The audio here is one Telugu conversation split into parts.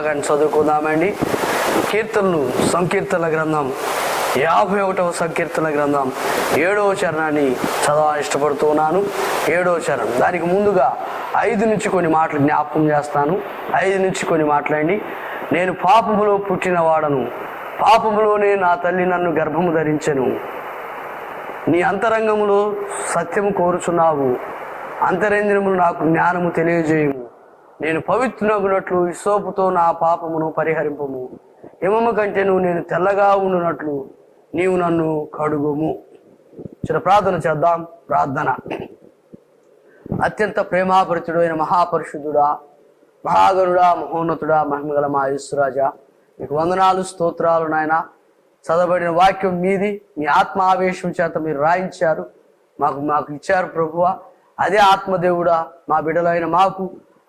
భాగాన్ని చదువుకుందామండి. కీర్తనలు సంకీర్తనల గ్రంథం 51వ సంకీర్తనల గ్రంథం 7వ చరణాన్ని చదవాలని ఇష్టపడుతున్నాను. 7వ చరణం, దానికి ముందుగా 5 నుంచి కొన్ని మాటలు జ్ఞాపకం చేస్తాను. 5 నుంచి కొన్ని మాటలండి. నేను పాపములో పుట్టిన వాడను, పాపములోనే నా తల్లి నన్ను గర్భము ధరించెను. నీ అంతరంగములో సత్యము కోరుచున్నావు, అంతరేంద్రియములు నాకు జ్ఞానము తెలియజేయము. నేను పవిత్రునగునట్లు హిస్సోపుతో నా పాపమును పరిహరింపము, హిమము కంటేను నేను తెల్లగా ఉండునట్లు నీవు నన్ను కడుగుము. చిన్న ప్రార్థన చేద్దాం. ప్రార్థన. అత్యంత ప్రేమాపరిచుడు అయిన మహాపరిశుద్ధుడా, మహాగరుడా, మహోన్నతుడా, మహిమగల మా యేసురాజా, మీకు వందనాలు, స్తోత్రాలు నాయన. చదవబడిన వాక్యం మీది, మీ ఆత్మ ఆవేశం చేత మీరు రాయించారు, మాకు ఇచ్చారు ప్రభువా. అదే ఆత్మదేవుడా మా బిడ్డలైన మాకు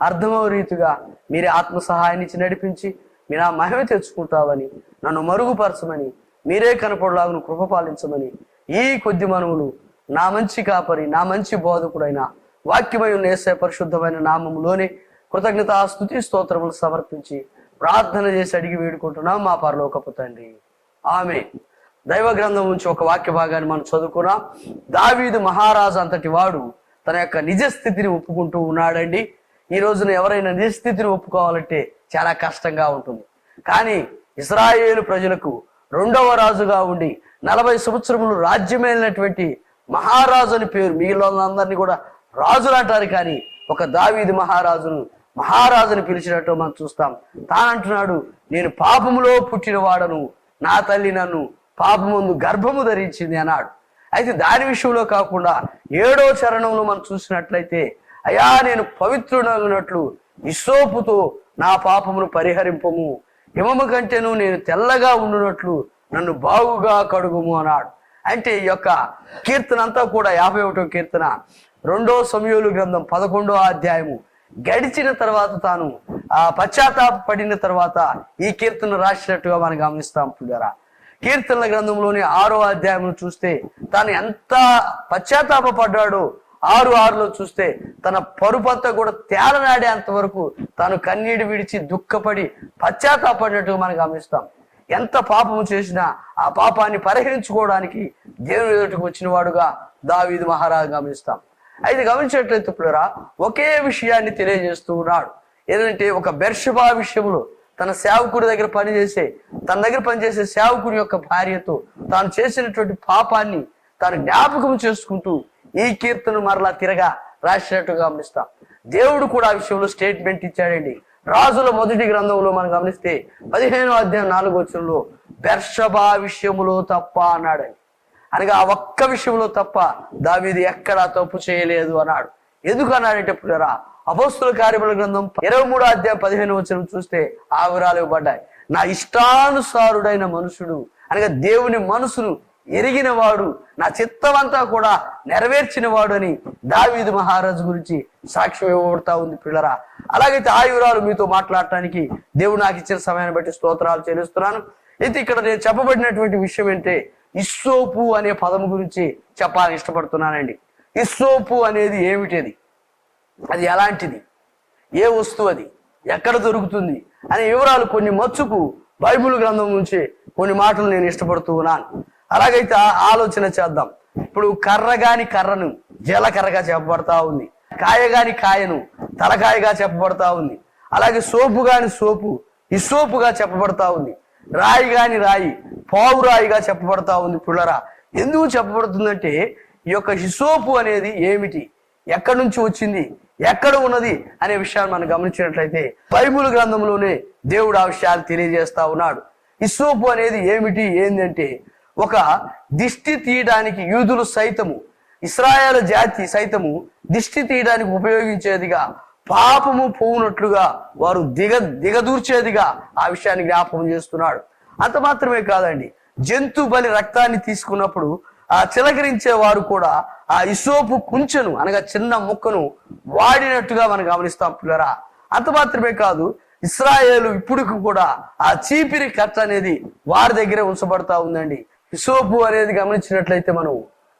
అర్థమవ రీతిగా మీరే ఆత్మ సహాయాన్ని ఇచ్చి నడిపించి మీరు ఆ మహిమ తెచ్చుకుంటావని, నన్ను మరుగుపరచమని, మీరే కనపడలాగును కృప పాలించమని ఈ కొద్ది మనవులు నా మంచి కాపరి, నా మంచి బోధకుడైన వాక్యమై ఉన్న యేసయ్య పరిశుద్ధమైన నామములోనే కృతజ్ఞత స్తుతి స్తోత్రములు సమర్పించి ప్రార్థన చేసి అడిగి వేడుకుంటున్నాం మా పరలోకపు తండ్రి, ఆమేన్. దైవ గ్రంథం నుంచి ఒక వాక్య భాగాన్ని మనం చదువుకున్నాం. దావీదు మహారాజు అంతటి వాడు తన యొక్క నిజస్థితిని ఒప్పుకుంటూ ఉన్నాడండి. ఈ రోజున ఎవరైనా నిజస్థితిని ఒప్పుకోవాలంటే చాలా కష్టంగా ఉంటుంది. కానీ ఇశ్రాయేలు ప్రజలకు 2వ రాజుగా ఉండి 40 సంవత్సరములు రాజ్యమైనటువంటి మహారాజు అని పేరు. మిగిలినందరినీ కూడా రాజులు అంటారు, కానీ ఒక దావీదు మహారాజుని పిలిచినట్టు మనం చూస్తాం. తానంటున్నాడు, నేను పాపములో పుట్టిన వాడను, నా తల్లి నన్ను పాపముందు గర్భము ధరించింది అన్నాడు. అయితే దాని విషయంలో కాకుండా 7వ చరణంలో మనం చూసినట్లయితే, అయ్యా నేను పవిత్రుడగినట్లు హిస్సోపుతో నా పాపమును పరిహరింపము, హిమము కంటేను నేను తెల్లగా ఉండునట్లు నన్ను బాగుగా కడుగుము అన్నాడు. అంటే ఈ యొక్క కీర్తన అంతా కూడా 51వ కీర్తన 2వ సమూయేలు గ్రంథం 11వ అధ్యాయము గడిచిన తర్వాత తాను పశ్చాత్తాపడిన తర్వాత ఈ కీర్తన రాసినట్టుగా మనం గమనిస్తాం. పుల్లారా, కీర్తనల గ్రంథంలోని 6వ అధ్యాయం చూస్తే తాను ఎంత పశ్చాత్తాపడ్డాడో 6:6లో చూస్తే తన పరుపంతా కూడా తేలనాడేంత వరకు తాను కన్నీటి విడిచి దుఃఖపడి పశ్చాత్తాపడినట్టుగా మనం గమనిస్తాం. ఎంత పాపము చేసినా ఆ పాపాన్ని పరిహరించుకోవడానికి దేవుని ఎదుటకు వచ్చిన వాడుగా దావీదు మహారాజు గమనిస్తాం. అయితే గమనించినట్లయితే పుల్లారా, ఒకే విషయాన్ని తెలియజేస్తూ ఉన్నాడు. ఏంటంటే, ఒక బెర్షబా విషయంలో తన సేవకుడి దగ్గర తన దగ్గర పనిచేసే సేవకుడి యొక్క భార్యతో తాను చేసినటువంటి పాపాన్ని తాను జ్ఞాపకం చేసుకుంటూ ఈ కీర్తన మరలా తిరగా రాసినట్టుగా గమనిస్తాం. దేవుడు కూడా ఆ విషయంలో స్టేట్మెంట్ ఇచ్చాడండి. రాజుల మొదటి గ్రంథంలో మనం గమనిస్తే 15వ అధ్యాయం 4వ వచనంలో బెర్షబా విషయములో తప్ప అన్నాడండి. అనగా ఆ ఒక్క విషయంలో తప్ప దావీదు ఎక్కడా తప్పు చేయలేదు అన్నాడు. ఎందుకు అన్నాడంటే పుల్లారా, అపోస్తుల కార్యముల గ్రంథం 23వ అధ్యాయం 15వ వచనం చూస్తే ఆ వివరాలు ఇవ్వబడ్డాయి. నా ఇష్టానుసారుడైన మనుషుడు, అనగా దేవుని మనసును ఎరిగిన వాడు, నా చిత్తమంతా కూడా నెరవేర్చిన వాడు అని దావీదు మహారాజు గురించి సాక్ష్యం ఇవ్వబడతా ఉంది పిల్లరా. అలాగైతే ఆ వివరాలు మీతో మాట్లాడటానికి దేవుడు నాకు ఇచ్చిన సమయాన్ని బట్టి స్తోత్రాలు చెల్లిస్తున్నాను. అయితే ఇక్కడ నేను చెప్పబడినటువంటి విషయం ఏంటంటే, హిస్సోపు అనే పదం గురించి చెప్పాలని ఇష్టపడుతున్నానండి. హిస్సోపు అనేది ఏమిటది, అది ఎలాంటిది, ఏ వస్తువు అది, ఎక్కడ దొరుకుతుంది అనే వివరాలు కొన్ని మచ్చుకు బైబిల్ గ్రంథం నుంచి కొన్ని మాటలు నేను ఇష్టపడుతూ ఉన్నాను. అలాగైతే ఆలోచన చేద్దాం. ఇప్పుడు కర్ర గాని కర్రను జీలకర్రగా చెప్పబడతా ఉంది, కాయ గాని కాయను తలకాయగా చెప్పబడతా ఉంది. అలాగే సోపు గాని సోపు హిస్సోపుగా చెప్పబడతా ఉంది. రాయి గాని రాయి పావురాయిగా చెప్పబడతా ఉంది. పుల్లరా, ఎందుకు చెప్పబడుతుందంటే, ఈ యొక్క హిస్సోపు అనేది ఏమిటి, ఎక్కడి నుంచి వచ్చింది, ఎక్కడ ఉన్నది అనే విషయాన్ని మనం గమనించినట్లయితే బైబిల్ గ్రంథంలోనే దేవుడు ఆ విషయాలు తెలియజేస్తా ఉన్నాడు. హిస్సోపు అనేది ఏమిటి, ఏంటంటే, ఒక దిష్టి తీయడానికి యూదులు సైతము, ఇశ్రాయేలు జాతి సైతము దిష్టి తీయడానికి ఉపయోగించేదిగా, పాపము పోవునట్లుగా వారు దిగదూర్చేదిగా ఆ విషయాన్ని జ్ఞాపకం చేస్తున్నాడు. అంత మాత్రమే కాదండి, జంతు బలి రక్తాన్ని తీసుకున్నప్పుడు ఆ చిలకరించే వారు కూడా ఆ హిస్సోపు కుంచెను, అనగా చిన్న ముక్కను వాడినట్టుగా మనం గమనిస్తాం పిల్లరా. అంత మాత్రమే కాదు, ఇశ్రాయేలు ఇప్పుడు కూడా ఆ చీపిరి కట్ట అనేది వారి దగ్గరే ఉంచబడతా ఉందండి. హిస్సోపు అనేది గమనించినట్లయితే మనం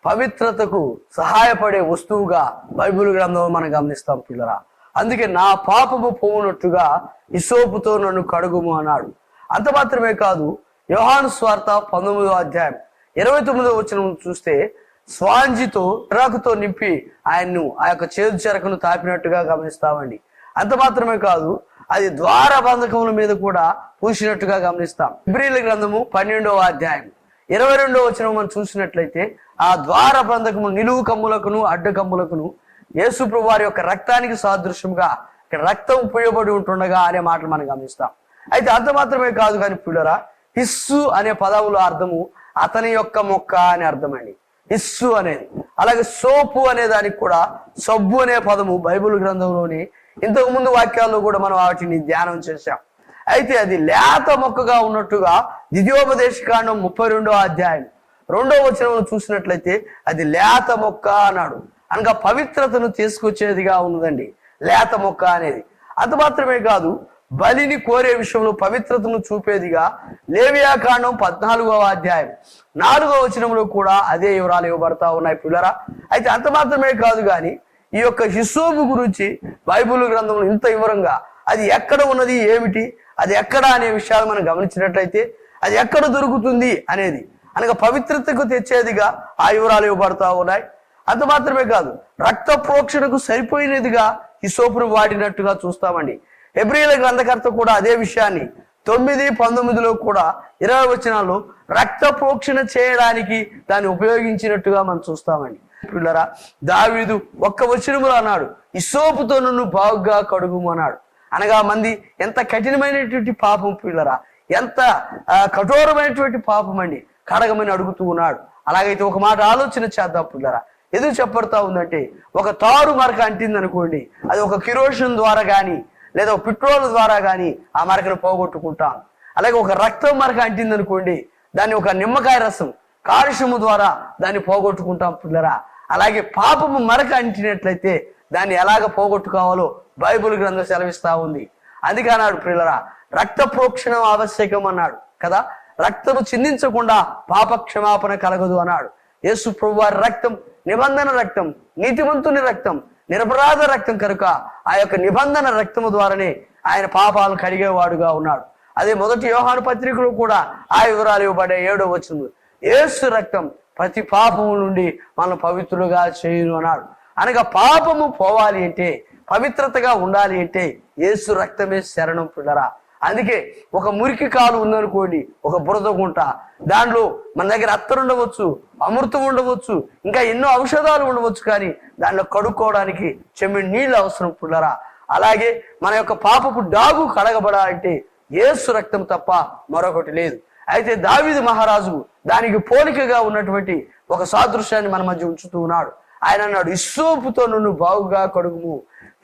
పవిత్రతకు సహాయపడే వస్తువుగా బైబిల్ గ్రంథం మనం గమనిస్తాం పిల్లరా. అందుకే నా పాపము పోవునట్టుగా హిస్సోపుతో నన్ను కడుగుము అన్నాడు. అంత మాత్రమే కాదు, యోహాను స్వార్త 19వ అధ్యాయం 29వ వచనం చూస్తే స్వాంజితో చిరాకుతో నింపి ఆయన్ను ఆ యొక్క చేదు చెరకును తాపినట్టుగా గమనిస్తామండి. అంత మాత్రమే కాదు, అది ద్వార బంధకముల మీద కూడా పూసినట్టుగా గమనిస్తాం. హెబ్రీయుల గ్రంథము 12వ అధ్యాయం 22వ వచనం మనం చూసినట్లయితే ఆ ద్వార బంధకము నిలువు కమ్ములకును అడ్డు కమ్ములకును యేసు ప్రభువు వారి యొక్క రక్తానికి సాదృశ్యంగా ఇక్కడ రక్తం పోయబడి ఉంటుండగా అనే మాటలు మనం గమనిస్తాం. అయితే అంత మాత్రమే కాదు కానీ పిల్లరా, హిస్సు అనే పదములో అర్థము అతని యొక్క మొక్క అని అర్థం అండి. హిస్సు అనేది. అలాగే సోపు అనే దానికి కూడా సబ్బు అనే పదము బైబిల్ గ్రంథంలోని ఇంతకు ముందు వాక్యాల్లో కూడా మనం వాటిని ధ్యానం చేశాం. అయితే అది లేత మొక్కగా ఉన్నట్టుగా ద్వితీయోపదేశకాండం 32వ అధ్యాయం 2వ వచనంలో చూసినట్లయితే అది లేత మొక్క అన్నాడు. అనగా పవిత్రతను తీసుకొచ్చేదిగా ఉన్నదండి లేత మొక్క అనేది. అంత మాత్రమే కాదు, బలిని కోరే విషయంలో పవిత్రతను చూపేదిగా లేవియాకాండం 14వ అధ్యాయం 4వ వచనంలో కూడా అదే వివరాలు ఇవ్వబడతా ఉన్నాయి పిల్లరా. అయితే అంత మాత్రమే కాదు కానీ ఈ యొక్క హిస్సోపు గురించి బైబిల్ గ్రంథంలో ఇంత వివరంగా అది ఎక్కడ ఉన్నది, ఏమిటి, అది ఎక్కడ అనే విషయాలు మనం గమనించినట్లయితే అది ఎక్కడ దొరుకుతుంది అనేది అనగా పవిత్రతకు తెచ్చేదిగా ఆ వివరాలు ఇవ్వబడతా ఉన్నాయి. అంత మాత్రమే కాదు, రక్త ప్రోక్షణకు సరిపోయినదిగా హిస్సోపును వాడినట్టుగా చూస్తామండి. హెబ్రీయుల గ్రంథకర్త కూడా అదే విషయాన్ని 9:19లో కూడా 20 వచనాల్లో రక్త ప్రోక్షణ చేయడానికి దాన్ని ఉపయోగించినట్టుగా మనం చూస్తామండి. పిల్లరా, దావీదు ఒక్క వచనములో అన్నాడు, హిస్సోపుతో నన్ను బాగుగా కడుగుము అన్నాడు. అనగా మంది ఎంత కఠినమైనటువంటి పాపం పిల్లరా, ఎంత కఠోరమైనటువంటి పాపం అండి, కడగమని అడుగుతూ ఉన్నాడు. అలాగైతే ఒక మాట ఆలోచన చేద్దాం పిల్లరా. ఎందుకు చెప్పబడతా ఉందంటే, ఒక తారు మరక అంటింది అనుకోండి, అది ఒక కిరోషన్ ద్వారా కానీ లేదా ఒక పెట్రోల్ ద్వారా కానీ ఆ మరకను పోగొట్టుకుంటాం. అలాగే ఒక రక్తం మరక అంటింది అనుకోండి, దాన్ని ఒక నిమ్మకాయ రసం కాలుష్యము ద్వారా దాన్ని పోగొట్టుకుంటాం పిల్లరా. అలాగే పాపము మరక అంటినట్లయితే దాన్ని ఎలాగ పోగొట్టుకోవాలో బైబిల్ గ్రంథం సెలవిస్తా ఉంది. అందుకే అన్నాడు పిల్లరా, రక్త ప్రోక్షణ ఆవశ్యకం అన్నాడు కదా. రక్తము చిందించకుండా పాప క్షమాపణ కలగదు అన్నాడు. యేసు ప్రభువు వారి రక్తం నిబంధన రక్తం, నీతిమంతుని రక్తం, నిరపరాధ రక్తం కనుక ఆ యొక్క నిబంధన రక్తము ద్వారానే ఆయన పాపాలను కడిగేవాడుగా ఉన్నాడు. అదే మొదటి యోహాను పత్రికలో కూడా ఆ వివరాలు ఇవ్వబడే 7వ వచనం, యేసు రక్తం ప్రతి పాపము నుండి మనల్ని పవిత్రులుగా చేయును అన్నాడు. అనగా పాపము పోవాలి అంటే, పవిత్రతగా ఉండాలి అంటే యేసు రక్తమే శరణం పిల్లరా. అందుకే ఒక మురికి కాలు ఉందనుకోండి, ఒక బురద గుంట, దాంట్లో మన దగ్గర అత్తరు ఉండవచ్చు, అమృతం ఉండవచ్చు, ఇంకా ఎన్నో ఔషధాలు ఉండవచ్చు, కానీ దాంట్లో కడుక్కోవడానికి చెమ్మిడి నీళ్ళు అవసరం పిల్లరా. అలాగే మన యొక్క పాపపు డాగు కడగబడాలంటే యేసు రక్తం తప్ప మరొకటి లేదు. అయితే దావీదు మహారాజు దానికి పోలికగా ఉన్నటువంటి ఒక సాదృశ్యాన్ని మన మధ్య ఉంచుతూ ఉన్నాడు. ఆయన అన్నాడు, హిస్సోపుతో నన్ను బాగుగా కడుగుము,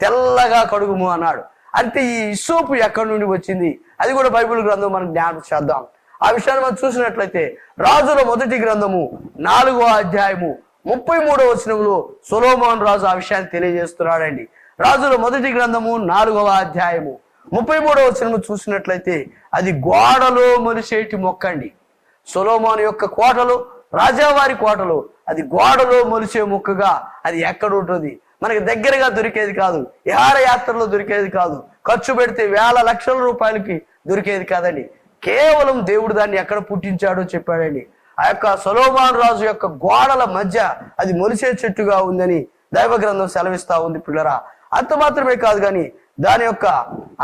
తెల్లగా కడుగుము అన్నాడు. అంటే ఈ హిస్సోపు ఎక్కడి నుండి వచ్చింది, అది కూడా బైబిల్ గ్రంథం మనం జ్ఞాపకం చేద్దాం. ఆ విషయాన్ని మనం చూసినట్లయితే రాజుల మొదటి గ్రంథము 4వ అధ్యాయము 33వ వచనంలో సొలొమోను రాజు ఆ విషయాన్ని తెలియజేస్తున్నాడండి. రాజుల మొదటి గ్రంథము 4వ అధ్యాయము 33వ వచనము చూసినట్లయితే అది గోడలో మొలిసేటి మొక్క అండి. సొలొమోను యొక్క కోటలో, రాజావారి కోటలో అది గోడలో మొలిసే మొక్కగా అది ఎక్కడ ఉంటుంది, మనకి దగ్గరగా దొరికేది కాదు, విహారయాత్రలో దొరికేది కాదు, ఖర్చు పెడితే వేల లక్షల రూపాయలకి దొరికేది కాదండి. కేవలం దేవుడు దాన్ని ఎక్కడ పుట్టించాడో చెప్పాడండి. ఆ యొక్క సొలొమోను రాజు యొక్క గోడల మధ్య అది మొలిసే చెట్టుగా ఉందని దైవ గ్రంథం సెలవిస్తా ఉంది పిల్లరా. అంత మాత్రమే కాదు కానీ దాని యొక్క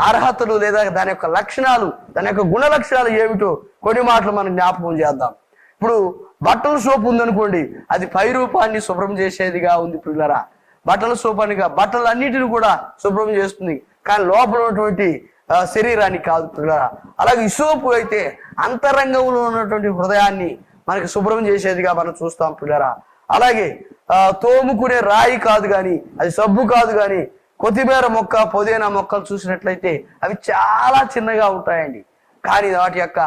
అర్హతలు లేదా దాని యొక్క లక్షణాలు, దాని యొక్క గుణ లక్షణాలు ఏమిటో కొన్ని మాటలు మనం జ్ఞాపకం చేద్దాం. ఇప్పుడు బట్టల సోపు ఉందనుకోండి, అది పై రూపాన్ని శుభ్రం చేసేదిగా ఉంది పిల్లరా. బట్టల సోపు అనిగా బట్టలన్నిటిని కూడా శుభ్రం చేస్తుంది, కానీ లోపల ఉన్నటువంటి శరీరాన్ని కాదు పిల్లరా. అలాగే హిస్సోపు అయితే అంతరంగంలో ఉన్నటువంటి హృదయాన్ని మనకి శుభ్రం చేసేదిగా మనం చూస్తాం పిల్లరా. అలాగే తోముకునే రాయి కాదు కానీ, అది సబ్బు కాదు కానీ, కొత్తిమీర మొక్క, పుదీనా మొక్కలు చూసినట్లయితే అవి చాలా చిన్నగా ఉంటాయండి. కానీ వాటి యొక్క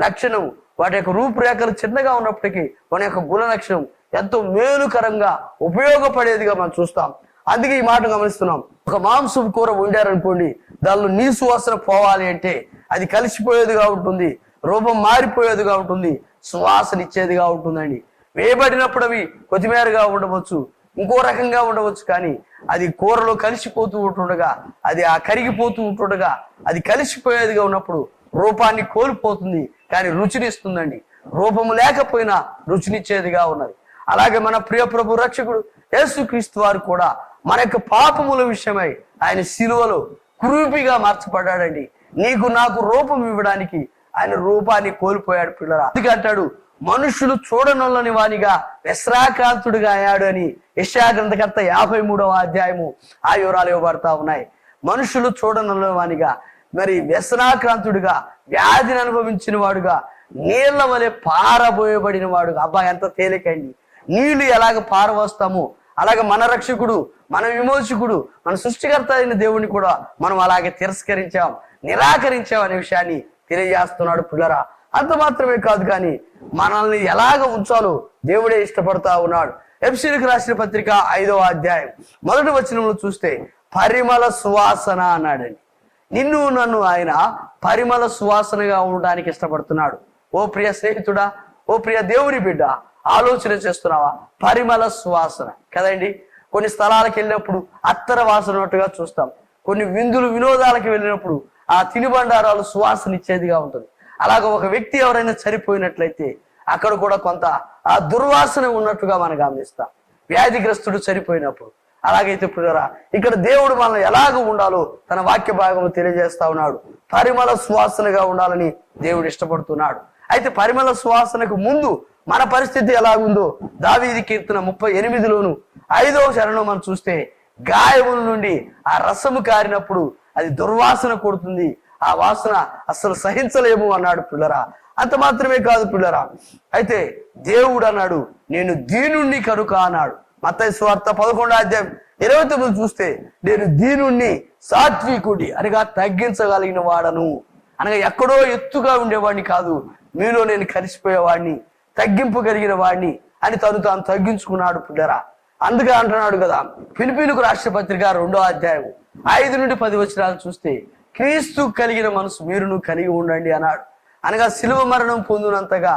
లక్షణం, వాటి యొక్క రూపురేఖలు చిన్నగా ఉన్నప్పటికీ వాటి యొక్క గుణ లక్షణం ఎంతో మేలుకరంగా ఉపయోగపడేదిగా మనం చూస్తాం. అందుకే ఈ మాట గమనిస్తున్నాం. ఒక మాంసం కూర వండారనుకోండి, దానిలో నీసు వాసన పోవాలి అంటే అది కలిసిపోయేదిగా ఉంటుంది, రూపం మారిపోయేదిగా ఉంటుంది, సువాసన ఇచ్చేదిగా ఉంటుందండి. వేయబడినప్పుడు అవి కొత్తిమీరగా ఉండవచ్చు, ఇంకో రకంగా ఉండవచ్చు, కానీ అది కూరలో కలిసిపోతూ ఉంటుండగా, అది ఆ కరిగిపోతూ ఉంటుండగా, అది కలిసిపోయేదిగా ఉన్నప్పుడు రూపాన్ని కోల్పోతుంది, కానీ రుచినిస్తుందండి. రూపము లేకపోయినా రుచినిచ్చేదిగా ఉన్నది. అలాగే మన ప్రియ ప్రభు రక్షకుడు యేసుక్రీస్తు వారు కూడా మన యొక్క పాపముల విషయమై ఆయన శిలువలో కురూపిగా మార్చబడ్డాడండి. నీకు నాకు రూపం ఇవ్వడానికి ఆయన రూపాన్ని కోల్పోయాడు పిల్లరా. అందుకే అంటాడు, మనుషులు చూడనొల్లని వానిగా వ్యసనాక్రాంతుడిగా అయ్యాడు అని యెషయా గ్రంథకర్త 53వ అధ్యాయము ఆ వివరాలు ఇవ్వబడతా ఉన్నాయి. మనుషులు చూడనొల్లని వానిగా, మరి వ్యసనాక్రాంతుడిగా, వ్యాధిని అనుభవించిన వాడుగా, నీళ్ల వలె పారబోయబడిన వాడుగా. అబ్బా, ఎంత తేలికండి! నీళ్లు ఎలాగ పారవస్తాము, అలాగే మన రక్షకుడు, మన విమోచకుడు, మన సృష్టికర్త అయిన దేవుని కూడా మనం అలాగే తిరస్కరించాం, నిరాకరించాం అనే విషయాన్ని తెలియజేస్తున్నాడు పిల్లరా. అంత మాత్రమే కాదు, కానీ మనల్ని ఎలాగ ఉంచాలో దేవుడే ఇష్టపడతా ఉన్నాడు. ఎఫెసీయులకు రాసిన పత్రిక 5వ అధ్యాయం 1వ వచనంలో చూస్తే పరిమళ సువాసన అన్నాడండి. నిన్ను నన్ను ఆయన పరిమళ సువాసనగా ఉండడానికి ఇష్టపడుతున్నాడు. ఓ ప్రియ స్నేహితుడా, ఓ ప్రియ దేవుని బిడ్డ, ఆలోచన చేస్తున్నావా? పరిమళ సువాసన కదండి. కొన్ని స్థలాలకు వెళ్ళినప్పుడు అత్తర వాసన ఉన్నట్టుగా చూస్తాం. కొన్ని విందులు వినోదాలకు వెళ్ళినప్పుడు ఆ తినుబండారాలు సువాసన ఇచ్చేదిగా ఉంటుంది. అలాగ ఒక వ్యక్తి ఎవరైనా చనిపోయినట్లయితే అక్కడ కూడా కొంత ఆ దుర్వాసన ఉన్నట్టుగా మనం గమనిస్తాం. వ్యాధిగ్రస్తుడు చనిపోయినప్పుడు. అలాగైతే పిల్లరా, ఇక్కడ దేవుడు మనల్ని ఎలాగ ఉండాలో తన వాక్య భాగంలో తెలియజేస్తా ఉన్నాడు. పరిమళ సువాసనగా ఉండాలని దేవుడు ఇష్టపడుతున్నాడు. అయితే పరిమళ సువాసనకు ముందు మన పరిస్థితి ఎలాగుందో దావీదు కీర్తన 38లోను 5వ చరణం మనం చూస్తే, గాయముల నుండి ఆ రసము కారినప్పుడు అది దుర్వాసన కొడుతుంది, ఆ వాసన అసలు సహించలేము అన్నాడు పిల్లరా. అంత మాత్రమే కాదు పిల్లరా, అయితే దేవుడు అన్నాడు, నేను దీనుణ్ణి కనుక అన్నాడు. మత్తయి సువార్త 11వ అధ్యాయం 29 చూస్తే, నేను దీనుణ్ణి సాత్వికుడి అనగా తగ్గించగలిగిన వాడను, అనగా ఎక్కడో ఎత్తుగా ఉండేవాడిని కాదు, మీలో నేను కలిసిపోయేవాడిని, తగ్గింపు కలిగిన వాడిని అని తను తాను తగ్గించుకున్నాడు పిల్లరా. అందుకే అంటున్నాడు కదా, ఫిలిప్పీయులకు రాసిన పత్రిక 2వ అధ్యాయం 5 నుండి 10 వచనాలు చూస్తే, క్రీస్తు కలిగిన మనసు మీరును కలిగి ఉండండి అన్నాడు. అనగా శిలువ మరణం పొందినంతగా,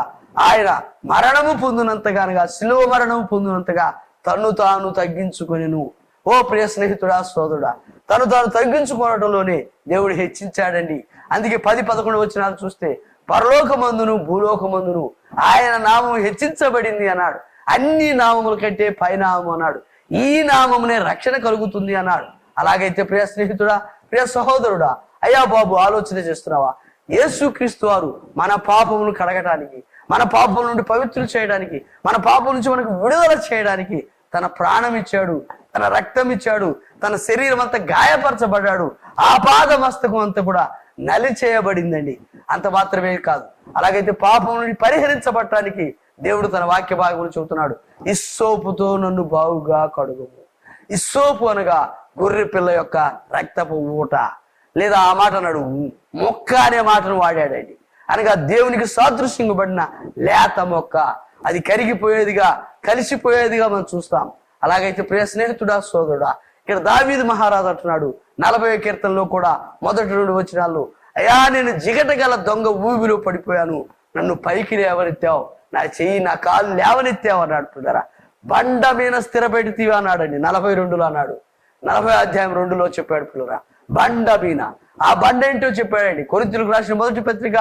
ఆయన మరణము పొందినంతగా, అనగా శిలువ మరణం పొందినంతగా తను తాను తగ్గించుకొనెను. ఓ ప్రియ స్నేహితుడా, సోదరుడా, తను తాను తగ్గించుకోవడంలోనే దేవుడు హెచ్చించాడండి. అందుకే 10-11 వచనాలు చూస్తే, పరలోకమందును భూలోకమందును ఆయన నామం హెచ్చించబడింది అన్నాడు. అన్ని నామముల కంటే పైనామం అన్నాడు. ఈ నామమునే రక్షణ కలుగుతుంది అన్నాడు. అలాగైతే ప్రియ స్నేహితుడా, ప్రియ సహోదరుడా, అయ్యా బాబు, ఆలోచన చేస్తున్నావా? యేసుక్రీస్తు వారు మన పాపమును కడగటానికి, మన పాపం నుండి పవిత్రులు చేయడానికి, మన పాపం నుంచి మనకు విడుదల చేయడానికి తన ప్రాణం ఇచ్చాడు, తన రక్తం ఇచ్చాడు, తన శరీరం అంతా గాయపరచబడ్డాడు, ఆపాద మస్తకం అంతా కూడా నలి చేయబడిందండి. అంత మాత్రమే కాదు, అలాగైతే పాపం నుండి పరిహరించబడటానికి దేవుడు తన వాక్య భాగంలో చెబుతున్నాడు, ఇస్సోపుతో నన్ను బాగుగా కడుగుము. ఇస్సోపు అనగా గొర్రె పిల్ల యొక్క రక్తపు ఊట, లేదా ఆ మాట అన్నాడు మొక్క అనే మాటను వాడాడండి. అనగా దేవునికి సాదృశ్యంబడిన లేత మొక్క, అది కరిగిపోయేదిగా, కలిసిపోయేదిగా మనం చూస్తాం. అలాగైతే ప్రియ స్నేహితుడా, సోదరుడా, ఇక్కడ దావీదు మహారాజు అంటున్నాడు 40వ కీర్తనలో కూడా మొదటి 2 వచనాల్లో, అయ్యా నేను జిగట గల దొంగ ఊబిలో పడిపోయాను, నన్ను పైకి లేవనెత్తావు, నా చెయ్యి నా కాళ్ళు లేవనెత్తావు అన్నాడు. పిల్లరా, బండ మీద స్థిరపెడితీవి అన్నాడండి. 42లో అన్నాడు, 40వ అధ్యాయం 2లో చెప్పాడు పిల్లరా, బండ మీద. ఆ బండ ఏంటో చెప్పాడండి. కొరింథీయులకు రాసిన మొదటి పత్రిక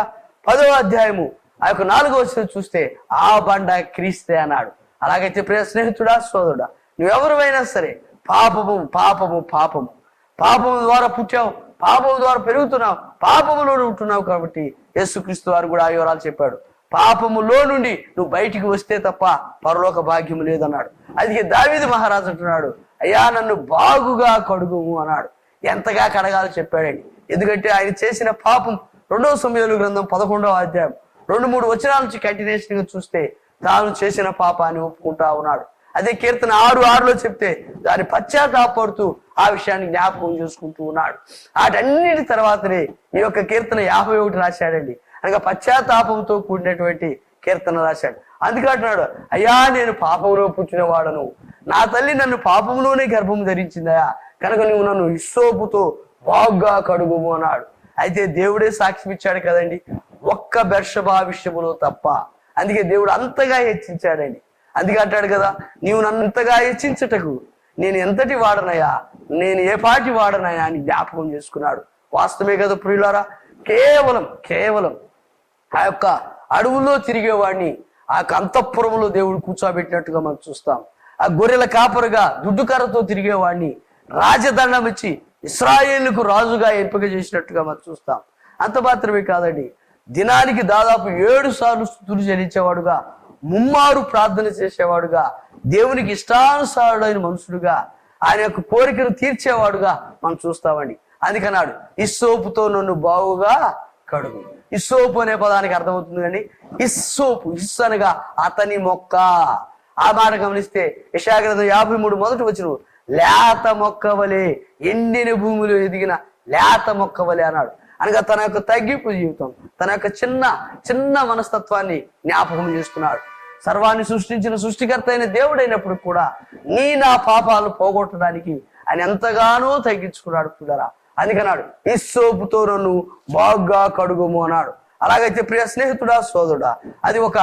10వ అధ్యాయము ఆ యొక్క 4వ వచనం చూస్తే, ఆ బండ క్రీస్తే అన్నాడు. అలాగైతే ప్రియ స్నేహితుడా, సోదరుడా, నువ్వెవరైనా సరే పాపము పాపము పాపము పాపము ద్వారా పుట్టావు, పాపము ద్వారా పెరుగుతున్నావు, పాపములో ఉంటున్నావు. కాబట్టి యేసుక్రీస్తు వారు కూడా ఆ వివరాలు చెప్పాడు. పాపములో నుండి నువ్వు బయటికి వస్తే తప్ప పరలోక భాగ్యం లేదన్నాడు. అందుకే దావీదు మహారాజు అంటున్నాడు, అయ్యా నన్ను బాగుగా కడుగుము అన్నాడు. ఎంతగా కడగాలో చెప్పాడండి. ఎందుకంటే ఆయన చేసిన పాపం 2వ సమూయేలు గ్రంథం 11వ అధ్యాయం 2-3 వచనాల నుంచి కంటిన్యూషన్ గా చూస్తే తాను చేసిన పాపాన్ని ఒప్పుకుంటా ఉన్నాడు. అదే కీర్తన 6:6లో చెప్తే దాన్ని పశ్చాత్తాపడుతూ ఆ విషయాన్ని జ్ఞాపకం చేసుకుంటూ ఉన్నాడు. వాటన్నిటి తర్వాతనే ఈ యొక్క కీర్తన 51 రాశాడండి. అనగా పశ్చాత్తాపంతో కూడినటువంటి కీర్తన రాశాడు. అందుకంటున్నాడు, అయ్యా నేను పాపంలో పుట్టిన వాడను, నా తల్లి నన్ను పాపంలోనే గర్భం ధరించిందయా, కనుక నువ్వు నన్ను ఇస్సోపుతో బాగుగా కడుగుము అన్నాడు. అయితే దేవుడే సాక్ష్యం ఇచ్చాడు కదండి, ఒక్క బెర్షబా విషయములో తప్ప. అందుకే దేవుడు అంతగా హెచ్చించాడండి. అందుకే అంటాడు కదా, నీవు నన్ను ఇంతగా హెచ్చించుటకు నేను ఎంతటి వాడనయా, నేను ఏ పాటి వాడనయా అని జ్ఞాపకం చేసుకున్నాడు. వాస్తవమే కదా ప్రియులారా. కేవలం ఆ యొక్క అడవుల్లో తిరిగేవాడిని ఆ అంతఃపురంలో దేవుడు కూర్చోబెట్టినట్టుగా మనం చూస్తాం. ఆ గొర్రెల కాపరిగా దుడ్డుకర్రతో తిరిగేవాడిని రాజదండం ఇచ్చి ఇశ్రాయేలుకు రాజుగా ఎంపిక చేసినట్టుగా మనం చూస్తాం. అంత మాత్రమే కాదండి, దినానికి దాదాపు 7 సార్లు స్తుతులు చెల్లించేవాడుగా, ముమ్మారు ప్రార్థన చేసేవాడుగా, దేవునికి ఇష్టానుసారుడైన మనుషుడుగా, ఆయన యొక్క కోరికను తీర్చేవాడుగా మనం చూస్తామండి. అందుకన్నాడు, ఇస్సోపుతో నన్ను బావుగా కడుగు. ఇస్సోపు అనే పదానికి అర్థమవుతుంది కండి, ఇస్ అనగా అతని మొక్క. ఆ మాట గమనిస్తే యెషయా గ్రంథం 53 మొదటి వచనం, లేత మొక్క వలె, ఎండిన భూమిలో ఎదిగిన లేత మొక్క వలె అన్నాడు. అనగా తన యొక్క తగ్గింపు జీవితం, తన యొక్క చిన్న మనస్తత్వాన్ని జ్ఞాపకం చేస్తున్నాడు. సర్వాన్ని సృష్టించిన సృష్టికర్త అయిన దేవుడైనప్పుడు కూడా నా పాపాలు పోగొట్టడానికి ఆయన ఎంతగానో తగ్గించుకున్నాడు పిల్లరా. అందుకన్నాడు, ఇస్సోపుతో నన్ను బాగా కడుగుము అన్నాడు. అలాగైతే ప్రియ స్నేహితుడా, సోదరుడా, అది ఒక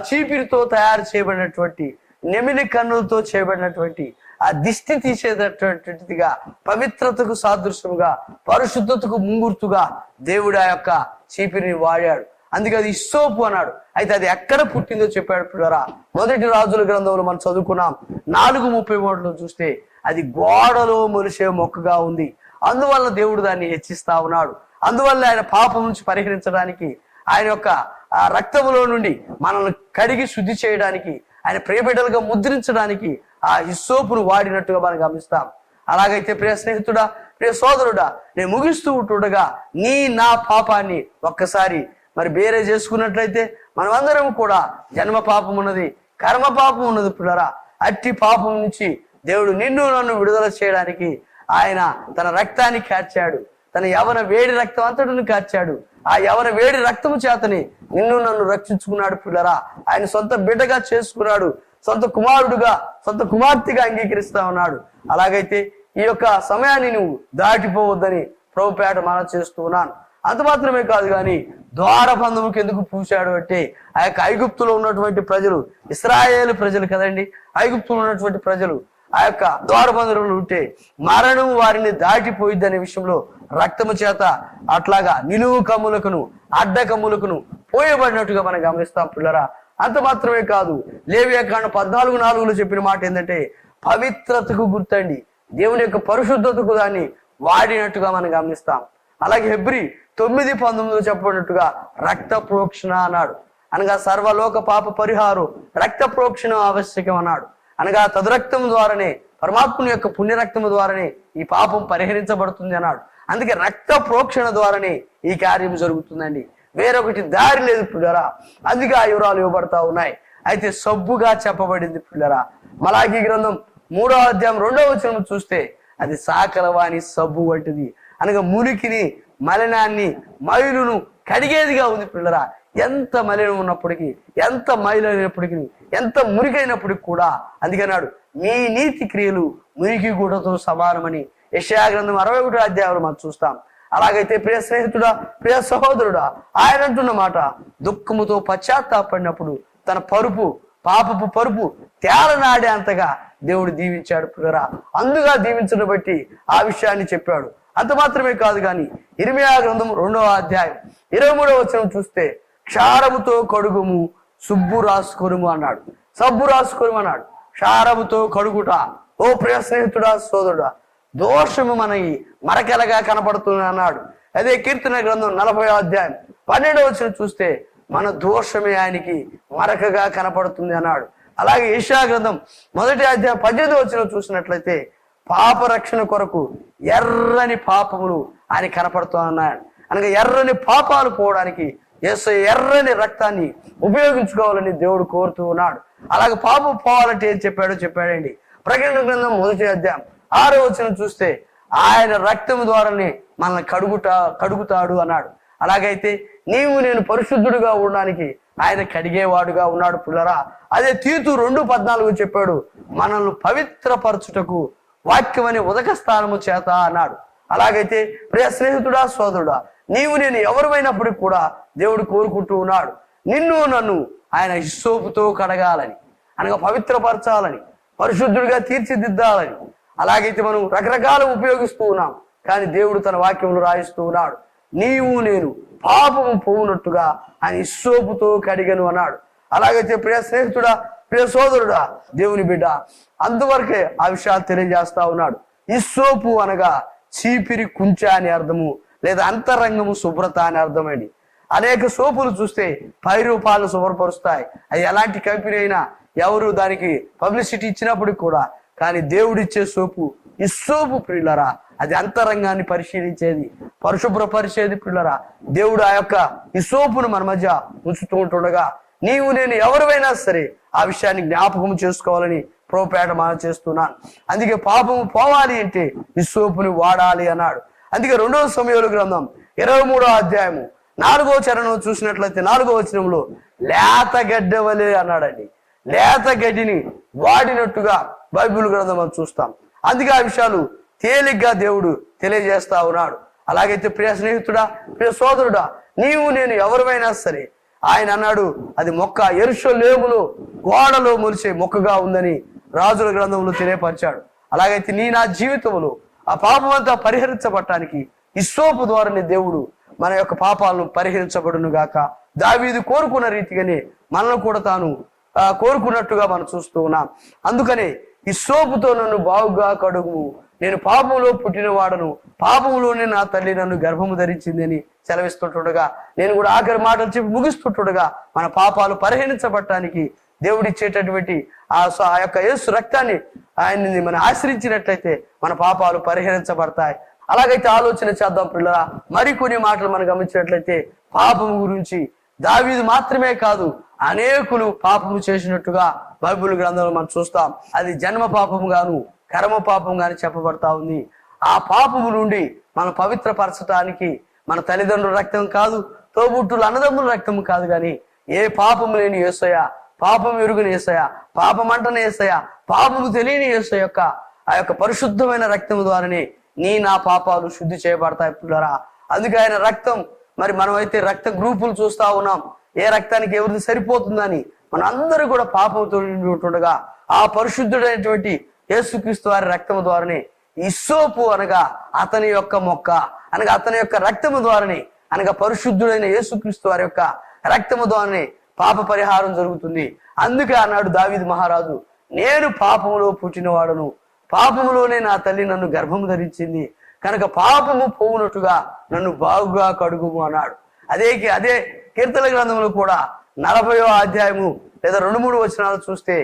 చీపిరితో తయారు చేయబడినటువంటి, నెమిలి కన్నులతో చేయబడినటువంటి, ఆ దిష్టి తీసేటటువంటిదిగా, పవిత్రతకు సాదృశ్యముగా, పరిశుద్ధతకు ముంగుర్తుగా దేవుడు ఆ యొక్క చీపిరిని వాడాడు. అందుకే అది ఇస్సోపు అన్నాడు. అయితే అది ఎక్కడ పుట్టిందో చెప్పాడు పిల్లరా. మొదటి రాజుల గ్రంథంలో మనం చదువుకున్నాం 4:33 చూస్తే అది గోడలో మొలిసే మొక్కగా ఉంది. అందువల్ల దేవుడు దాన్ని హెచ్చిస్తా ఉన్నాడు. అందువల్ల ఆయన పాపం నుంచి పరిహరించడానికి, ఆయన యొక్క రక్తములో నుండి మనల్ని కడిగి శుద్ధి చేయడానికి, ఆయన ప్రియబిడ్డలుగా ముద్రించడానికి ఆ హిస్సోపును వాడినట్టుగా మనం గమనిస్తాం. అలాగైతే ప్రియ స్నేహితుడా, ప్రియ సోదరుడా, నేను ముగిస్తూ ఉంటుండగా నా పాపాన్ని ఒక్కసారి మరి వేరే చేసుకున్నట్లయితే మనమందరం కూడా జన్మ పాపం ఉన్నది, కర్మ పాపం ఉన్నది పిల్లరా. అట్టి పాపం నుంచి దేవుడు నిన్ను నన్ను విడుదల చేయడానికి ఆయన తన రక్తాన్ని కార్చాడు. తన యవన వేడి రక్తం అంతటిని కార్చాడు. ఆ యవన వేడి రక్తము చేతని నిన్ను నన్ను రక్షించుకున్నాడు పిల్లరా. ఆయన సొంత బిడ్డగా చేసుకున్నాడు, సొంత కుమారుడుగా, సొంత కుమార్తెగా అంగీకరిస్తా ఉన్నాడు. అలాగైతే ఈ యొక్క సమయాన్ని నువ్వు దాటిపోవద్దని ప్రభుపేట మనం చేస్తూ ఉన్నాను. అంత మాత్రమే కాదు కానీ ద్వారబంధముకి ఎందుకు పూశాడు అంటే, ఆ యొక్క ఐగుప్తులో ఉన్నటువంటి ప్రజలు, ఇశ్రాయేలు ప్రజలు కదండి, ఐగుప్తులో ఉన్నటువంటి ప్రజలు ఆ యొక్క ద్వారబంధువులు ఉంటే మరణం వారిని దాటిపోయిద్ది అనే విషయంలో రక్తము చేత అట్లాగా నిలువు కమ్ములకును అడ్డ కమ్ములకును పోయబడినట్టుగా మనం గమనిస్తాం పిల్లరా. అంత మాత్రమే కాదు, లేవియాకాండం 14:4 చెప్పిన మాట ఏంటంటే, పవిత్రతకు గుర్తండి, దేవుని యొక్క పరిశుద్ధతకు దాన్ని వాడినట్టుగా మనం గమనిస్తాం. అలాగే హెబ్రీ 9:19 చెప్పబడినట్టుగా రక్త ప్రోక్షణ అన్నాడు. అనగా సర్వలోక పాప పరిహారం రక్త ప్రోక్షణ ఆవశ్యకం అన్నాడు. అనగా తదురక్తం ద్వారానే, పరమాత్ముని యొక్క పుణ్యరక్తము ద్వారానే ఈ పాపం పరిహరించబడుతుంది అన్నాడు. అందుకే రక్త ప్రోక్షణ ద్వారానే ఈ కార్యం జరుగుతుందండి, వేరొకటి దారి లేదు పిల్లరా. అందుకే ఆ వివరాలు ఇవ్వబడతా ఉన్నాయి. అయితే సబ్బుగా చెప్పబడింది పిల్లరా. మలాకీ గ్రంథం 3:2 చూస్తే అది సాకలవాణి సబ్బు వంటిది. అనగా మురికిని, మలినాన్ని, మైలును కడిగేదిగా ఉంది పిల్లరా. ఎంత మలినం ఉన్నప్పటికీ, ఎంత మైలైనప్పటికీ, ఎంత మురికైనప్పటికీ కూడా అందుకన్నాడు, మీ నీతి క్రియలు మురికి గూడతో సమానమని యెషయా గ్రంథం 61 మనం చూస్తాం. అలాగైతే ప్రియ స్నేహితుడా, ప్రియ సహోదరుడా, ఆయన అంటున్న మాట, దుఃఖముతో పశ్చాత్తాపడినప్పుడు తన పాపపు పరుపు తేలనాడే అంతగా దేవుడు దీవించాడు పిల్లరా. అందుగా దీవించడం బట్టి ఆ విషయాన్ని చెప్పాడు. అంత మాత్రమే కాదు కానీ ఇర్మియా గ్రంథం 2:23 చూస్తే క్షారముతో కడుగుము, సుబ్బు రాసుకొనుము అన్నాడు. సబ్బు రాసుకొనుము అన్నాడు. క్షారముతో కడుగుట. ఓ ప్రియ స్నేహితుడా, సోదరుడా, దోషము మనకి మరకలగా కనపడుతుంది అన్నాడు. అదే కీర్తన గ్రంథం 40:12 చూస్తే మన దోషమే ఆయనకి మరకగా కనపడుతుంది అన్నాడు. అలాగే యెషయా గ్రంథం 1:18 చూసినట్లయితే పాప రక్షణ కొరకు ఎర్రని పాపములు ఆయన కనపడుతూ అన్నాడు. అనగా ఎర్రని పాపాలు పోవడానికి యేసయ్య ఎర్రని రక్తాన్ని ఉపయోగించుకోవాలని దేవుడు కోరుతూ ఉన్నాడు. అలాగే పాపం పోవాలంటే ఏం చెప్పాడండి. ప్రకటన గ్రంథం 1:6 చూస్తే ఆయన రక్తము ద్వారానే మనల్ని కడుగుతాడు అన్నాడు. అలాగైతే నేను పరిశుద్ధుడుగా ఉండడానికి ఆయన కడిగేవాడుగా ఉన్నాడు పిల్లరా. అదే తీతు 2:14 చెప్పాడు, మనల్ని పవిత్రపరచుటకు వాక్యం అనే ఉదక స్థానము చేత అన్నాడు. అలాగైతే ప్రియ స్నేహితుడా, సోదరుడా, నేను ఎవరిమైనప్పటికీ కూడా దేవుడు కోరుకుంటూ ఉన్నాడు, నిన్ను నన్ను ఆయన హిస్సోపుతో కడగాలని. అనగా పవిత్రపరచాలని, పరిశుద్ధుడిగా తీర్చిదిద్దాలని. అలాగైతే మనం రకరకాలు ఉపయోగిస్తూ ఉన్నాం. కానీ దేవుడు తన వాక్యంలో రాయిస్తూ ఉన్నాడు, నీవు నేను పాపము పోవునట్టుగా ఆయన ఇస్సోపుతో కడిగను అన్నాడు. అలాగైతే ప్రియ స్నేహితుడా, ప్రియ సోదరుడా, దేవుని బిడ్డ, అందువరకే ఆ విషయాలు తెలియజేస్తా ఉన్నాడు. ఇస్సోపు అనగా చీపిరి కుంచ అని అర్థము, లేదా అంతరంగము శుభ్రత అని అర్థమండి. అనేక సోపులు చూస్తే పై రూపాలను శుభ్రపరుస్తాయి. అది ఎలాంటి కంపెనీ అయినా, ఎవరు దానికి పబ్లిసిటీ ఇచ్చినప్పటికి కూడా. కానీ దేవుడిచ్చే సోపు ఇస్సోపు ప్రియులరా, అది అంతరంగాన్ని పరిశీలించేది, పరిశుభ్రపరిచేది ప్రియులరా. దేవుడు ఆ యొక్క ఇస్సోపును మన మధ్య ఉంచుతూ ఉంటుండగా నీవు నేను ఎవరివైనా సరే ఆ విషయాన్ని జ్ఞాపకం చేసుకోవాలని ప్రోపేట మనం చేస్తున్నాను. అందుకే పాపము పోవాలి అంటే ఇస్సోపుని వాడాలి అన్నాడు. అందుకే 2వ సమూయేలు గ్రంథం 23వ అధ్యాయము 4వ చరణం చూసినట్లయితే 4వ వచనంలో లేత గడ్డ వలె అన్నాడండి. లేత గడ్డిని వాడినట్టుగా బైబిల్ గ్రంథం మనం చూస్తాం. అందుకే ఆ విషయాలు తేలిగ్గా దేవుడు తెలియజేస్తా ఉన్నాడు. అలాగైతే ప్రియ స్నేహితుడా, ప్రియ సోదరుడా, నీవు నేను ఎవరివైనా సరే, ఆయన అన్నాడు అది మొక్క యెరూషలేములో గోడలో మొలిచే మొక్కగా ఉందని రాజుల గ్రంథంలో తెలియపరిచాడు. అలాగైతే నా జీవితంలో ఆ పాపం అంతా పరిహరించబడటానికి ఇస్సోపు ద్వారానే దేవుడు మన యొక్క పాపాలను పరిహరించబడును గాక. దావీదు కోరుకున్న రీతిగానే మనల్ని కూడా తాను కోరుకున్నట్టుగా మనం చూస్తూ ఉన్నాం. అందుకనే ఇస్సోపుతో నన్ను బాగుగా కడుగు, నేను పాపంలో పుట్టిన వాడను, పాపంలోనే నా తల్లి నన్ను గర్భము ధరించింది అని సెలవిస్తుంటుండగా, నేను కూడా ఆఖరి మాటలు చెప్పి ముగిస్తుంటుండగా మన పాపాలు పరిహరించబడటానికి దేవుడిచ్చేటటువంటి ఆ యొక్క యేసు రక్తాన్ని ఆయన్ని మనం ఆశ్రయించినట్లయితే మన పాపాలు పరిహరించబడతాయి. అలాగైతే ఆలోచన చేద్దాం పిల్లరా. మరికొన్ని మాటలు మనం గమనించినట్లయితే పాపము గురించి దావీదు మాత్రమే కాదు, అనేకులు పాపము చేసినట్టుగా బైబిల్ గ్రంథంలో మనం చూస్తాం. అది జన్మ పాపము గాను కర్మ పాపం గాని చెప్పబడతా ఉంది. ఆ పాపము నుండి మనం పవిత్రపరచడానికి మన తల్లిదండ్రుల రక్తం కాదు, తోబుట్టుల అన్నదమ్ముల రక్తం కాదు, కానీ ఏ పాపము లేని యేసయ్య, పాపం ఎరుగుని యేసయ్య, పాపమంటని యేసయ్య, పాపము తెలియని యేసయ్య యొక్క ఆ యొక్క పరిశుద్ధమైన రక్తం ద్వారానే నా పాపాలు శుద్ధి చేయబడతాయి పిల్లరా. అందుకే ఆయన రక్తం, మరి మనమైతే రక్త గ్రూపులు చూస్తా ఉన్నాం, ఏ రక్తానికి ఎవరిది సరిపోతుందని. మన అందరూ కూడా పాపంతో ఉంటుండగా ఆ పరిశుద్ధుడైనటువంటి యేసుక్రీస్తు వారి రక్తము ద్వారానే ఇస్సోపు అనగా అతని యొక్క మొక్క, అనగా అతని యొక్క రక్తము ద్వారానే, అనగా పరిశుద్ధుడైన యేసుక్రీస్తు వారి యొక్క రక్తము ద్వారానే పాప పరిహారం జరుగుతుంది. అందుకే అన్నాడు దావీదు మహారాజు, నేను పాపములో పుట్టినవాడను, పాపములోనే నా తల్లి నన్ను గర్భము ధరించింది, కనుక పాపము పోవునట్టుగా నన్ను బాగుగా కడుగుము అన్నాడు. అదే కీర్తన గ్రంథంలో కూడా 40వ అధ్యాయము లేదా 2-3 వచనాలు చూస్తే,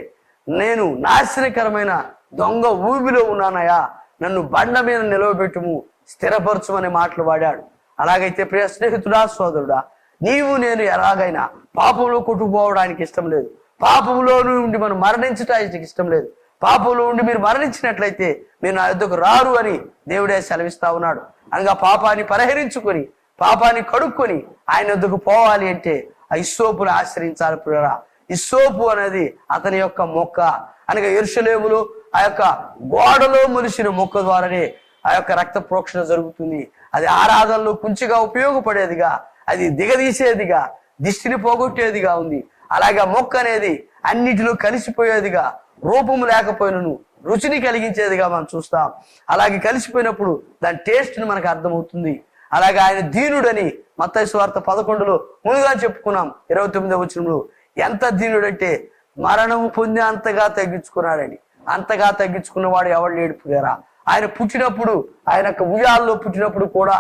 నేను నాశనకరమైన దొంగ ఊబిలో ఉన్నానయా, నన్ను బండ మీద నిలవబెట్టుము, స్థిరపరచుమనే మాటలు వాడాడు. అలాగైతే ప్రియ స్నేహితుడా, సోదరుడా, నీవు నేను ఎలాగైనా పాపంలో కొట్టుకుపోవడానికి ఇష్టం లేదు, పాపంలో నుండి మనం మరణించడానికి ఇష్టం లేదు. పాపంలో ఉండి మీరు మరణించినట్లయితే మీరు నా యొద్దకు రారు అని దేవుడే సెలవిస్తా ఉన్నాడు. అనగా పాపాన్ని పరిహరించుకొని, పాపాన్ని కడుక్కొని ఆయన యొద్దకు పోవాలి అంటే ఆ ఇస్సోపును ఆశ్రయించాలి ప్రియరా. ఇస్సోపు అనేది అతని యొక్క మొక్క, అనగా యెరూషలేములో ఆ యొక్క గోడలో మొలిసిన మొక్క ద్వారానే ఆ యొక్క రక్త ప్రోక్షణ జరుగుతుంది. అది ఆరాధనలో కుంచిగా ఉపయోగపడేదిగా, అది దిగదీసేదిగా, దిష్టిని పోగొట్టేదిగా ఉంది. అలాగే మొక్క అనేది అన్నిటిలో కలిసిపోయేదిగా, రూపము లేకపోయినను రుచిని కలిగించేదిగా మనం చూస్తాం. అలాగే కలిసిపోయినప్పుడు దాని టేస్ట్ని మనకు అర్థమవుతుంది. అలాగే ఆయన దీనుడని మత్తయి సువార్త 11లో ముందుగా చెప్పుకున్నాం. 29వ వచనంలో ఎంత దీనుడంటే మరణము పొంది అంతగా తగ్గించుకున్నాడని. అంతగా తగ్గించుకున్నవాడు ఎవడు లేడు ప్రియరా. ఆయన పుట్టినప్పుడు, ఆయన యొక్క ఉయ్యాల్లో పుట్టినప్పుడు కూడా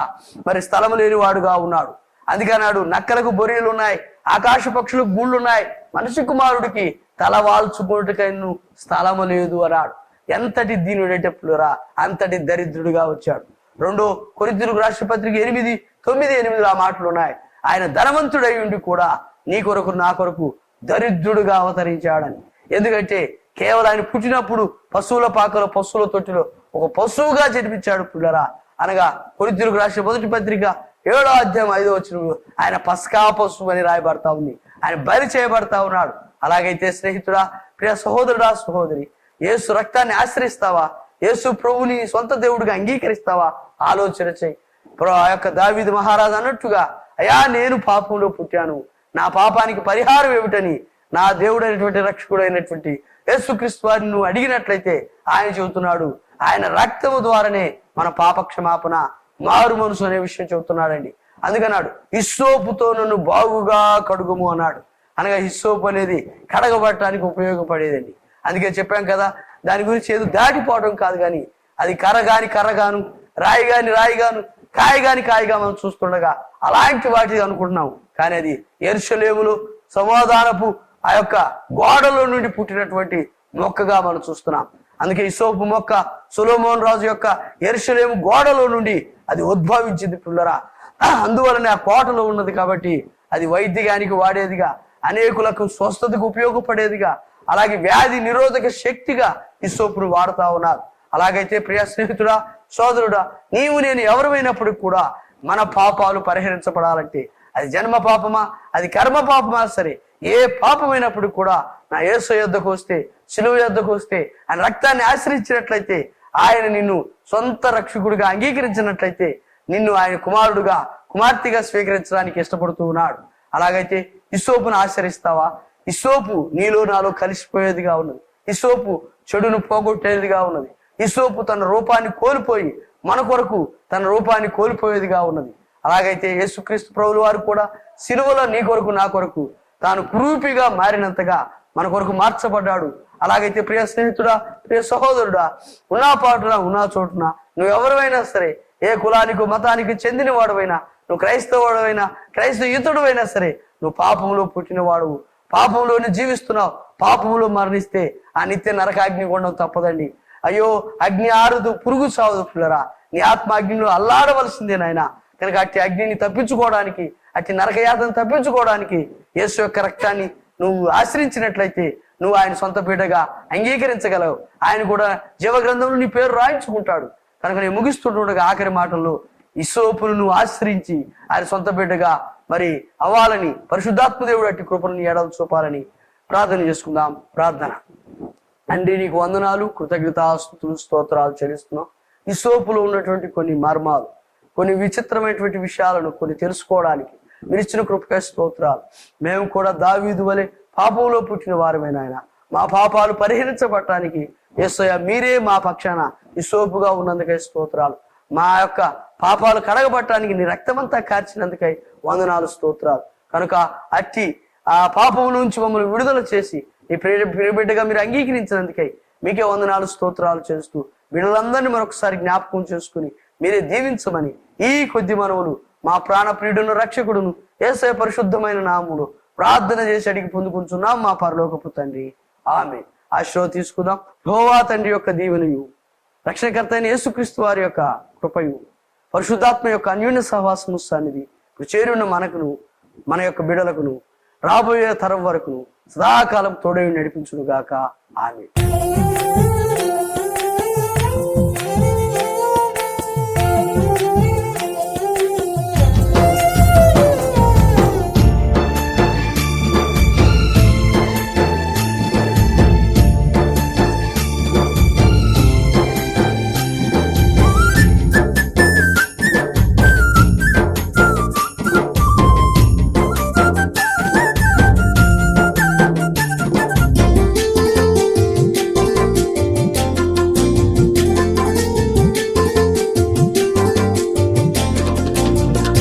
మరి స్థలము లేని వాడుగా ఉన్నాడు. అందుకన్నాడు, నక్కలకు బొరియలు ఉన్నాయి, ఆకాశ పక్షులకు గూళ్ళు ఉన్నాయి, మనిషి కుమారుడికి తల వాల్చుకోవటకైనా స్థలము లేదు అన్నాడు. ఎంతటి దీనుడంటే ప్రియరా, అంతటి దరిద్రుడిగా వచ్చాడు. 2 కొరింథీయులకు రాసిన పత్రిక 8:9-8 ఆ మాటలు ఉన్నాయి. ఆయన ధనవంతుడై ఉండి కూడా నీ కొరకు నా కొరకు దరిద్రుడుగా అవతరించాడని. ఎందుకంటే కేవలం ఆయన పుట్టినప్పుడు పశువుల పాకలో, పశువుల తొట్టిలో ఒక పశువుగా జన్మించాడు పిల్లరా. అనగా కొరింథీయులకు రాసిన 1 పత్రిక 7వ అధ్యాయం 5వ వచనంలో ఆయన పస్కా పశువు అని రాయబడతా ఉంది. ఆయన బలి చేయబడతా ఉన్నాడు. అలాగైతే స్నేహితుడా, ప్రియ సహోదరుడా, సహోదరి, యేసు రక్తాన్ని ఆశ్రయిస్తావా? యేసు ప్రభుని సొంత దేవుడిగా అంగీకరిస్తావా? ఆలోచన చేయి. ఆ యొక్క దావీదు మహారాజు అన్నట్టుగా, అయ్యా నేను పాపంలో పుట్టాను, నా పాపానికి పరిహారం ఏమిటని నా దేవుడైనటువంటి రక్షకుడు అయినటువంటి యేసుక్రీస్తు వారిని నువ్వు అడిగినట్లయితే ఆయన చెబుతున్నాడు, ఆయన రక్తము ద్వారానే మన పాప క్షమాపణ, మారు మనసు అనే విషయం చెబుతున్నాడండి. అందుకన్నాడు హిస్సోపుతో నన్ను బాగుగా కడుగుము అన్నాడు. అనగా హిస్సోపు అనేది కడగబట్టడానికి ఉపయోగపడేదండి. అందుకే చెప్పాం కదా, దాని గురించి ఏదో దాటిపోవడం కాదు, కానీ అది కర్రగాను, రాయిగాను, కాయగా మనం చూస్తుండగా అలాంటి వాటిది అనుకుంటున్నాం. కానీ అది యెరూషలేములో సమాధానపు ఆ యొక్క గోడలో నుండి పుట్టినటువంటి మొక్కగా మనం చూస్తున్నాం. అందుకే హిస్సోపు మొక్క సొలొమోను రాజు యొక్క యెరూషలేము గోడలో నుండి అది ఉద్భవించింది పిల్లరా. అందువలనే ఆ కోటలో ఉన్నది కాబట్టి అది వైద్యానికి వాడేదిగా, అనేకులకు స్వస్థతకు ఉపయోగపడేదిగా, అలాగే వ్యాధి నిరోధక శక్తిగా హిస్సోపును వాడుతా ఉన్నారు. అలాగైతే ప్రియ స్నేహితుడా, సోదరుడా, నీవు నేను ఎవరైనప్పటికి కూడా మన పాపాలు పరిహరించబడాలంటే అది జన్మ పాపమా, అది కర్మ పాపమా సరే, ఏ పాపమైనప్పటికి కూడా నా యేసు యొద్దకు వస్తే, శిలువ యొద్దకు వస్తే, ఆయన రక్తాన్ని ఆశ్రయించినట్లయితే, ఆయన నిన్ను సొంత రక్షకుడిగా అంగీకరించినట్లయితే, నిన్ను ఆయన కుమారుడుగా కుమార్తెగా స్వీకరించడానికి ఇష్టపడుతూ ఉన్నాడు. అలాగైతే హిస్సోపును ఆశ్రయిస్తావా? హిస్సోపు నీలో నాలో కలిసిపోయేదిగా ఉన్నది. హిస్సోపు చెడును పోగొట్టేదిగా ఉన్నది. హిస్సోపు తన రూపాన్ని కోల్పోయి మన కొరకు తన రూపాన్ని కోల్పోయేదిగా ఉన్నది. అలాగైతే యేసుక్రీస్తు ప్రభువు వారు కూడా సిలువలో నీ కొరకు నా కొరకు తాను కురూపిగా మారినంతగా మన కొరకు మార్చబడ్డాడు. అలాగైతే ప్రియ స్నేహితుడా, ప్రియ సహోదరుడా, ఉన్నా పాటున ఉన్నా చోటున నువ్వు ఎవరైనా సరే, ఏ కులానికి మతానికి చెందిన వాడువైనా, నువ్వు క్రైస్తవుడైనా క్రైస్తవేతరుడైనా సరే, నువ్వు పాపంలో పుట్టినవాడు, పాపంలోనే జీవిస్తున్నావు. పాపంలో మరణిస్తే ఆ నిత్య నరకాగ్ని గుండం తప్పదండి. అయ్యో, అగ్ని ఆరదు, పురుగు సావదు పిల్లరా. నీ ఆత్మ అగ్నిలో అల్లాడవలసిందే నాయన. కనుక అట్టి అగ్నిని తప్పించుకోవడానికి, అట్టి నరకయాతను తప్పించుకోవడానికి యేసు యొక్క రక్తాన్ని నువ్వు ఆశ్రయించినట్లయితే నువ్వు ఆయన సొంత బిడ్డగా అంగీకరించగలవు. ఆయన కూడా జీవగ్రంథంలో నీ పేరు రాయించుకుంటాడు. కనుక నేను ముగిస్తుండగా ఆఖరి మాటల్లో హిస్సోపును నువ్వు ఆశ్రయించి ఆయన సొంత బిడ్డగా మరి అవ్వాలని పరిశుద్ధాత్మ దేవుడు అట్టి కృపను ఎడలు చూపాలని ప్రార్థన చేసుకుందాం. ప్రార్థన. తండ్రి, నీకు వందనాలు, కృతజ్ఞతాస్తుతులు, స్తోత్రాలు చెల్లిస్తున్నాం. హిస్సోపులో ఉన్నటువంటి కొన్ని మర్మాలు, కొన్ని విచిత్రమైనటువంటి విషయాలను కొన్ని తెలుసుకోవడానికి మీరు ఇచ్చిన కృపకై స్తోత్రాలు. మేము కూడా దావీదు వలె పాపంలో పుట్టిన వారమైన ఆయన, మా పాపాలు పరిహరించబడటానికి యేసయ్య మీరే మా పక్షాన హిస్సోపుగా ఉన్నందుకై స్తోత్రాలు. మా యొక్క పాపాలు కడగబట్టడానికి నీ రక్తమంతా కార్చినందుకై వందనాలు, స్తోత్రాలు. కనుక అట్టి ఆ పాపం నుంచి మమ్మల్ని విడుదల చేసి ఈ ప్రియబిడ్డగా మీరు అంగీకరించినందుకై మీకే వందనాలు, స్తోత్రాలు చేస్తూ బిడ్డలందరినీ మరొకసారి జ్ఞాపకం చేసుకుని మీరే దీవించమని ఈ కొద్ది మనవులు మా ప్రాణ ప్రియుడును రక్షకుడును యేసయ్య పరిశుద్ధమైన నామములో ప్రార్థన చేసి అడిగి పొందుకుంటున్నాం మా పరలోకపు తండ్రి, ఆమేన్. ఆశీర్వాదం తీసుకుందాం. యెహోవా తండ్రి యొక్క దీవెనయు, రక్షణకర్త అయిన యేసుక్రీస్తు వారి యొక్క కృపయు, పరిశుద్ధాత్మ యొక్క అన్యోన్య సహవాసము సన్నిధి చేరున్న మనకును మన యొక్క బిడ్డలకును రాబోయే తరం వరకును సదాకాలం తోడై నడిపించును గాక. ఆమేన్.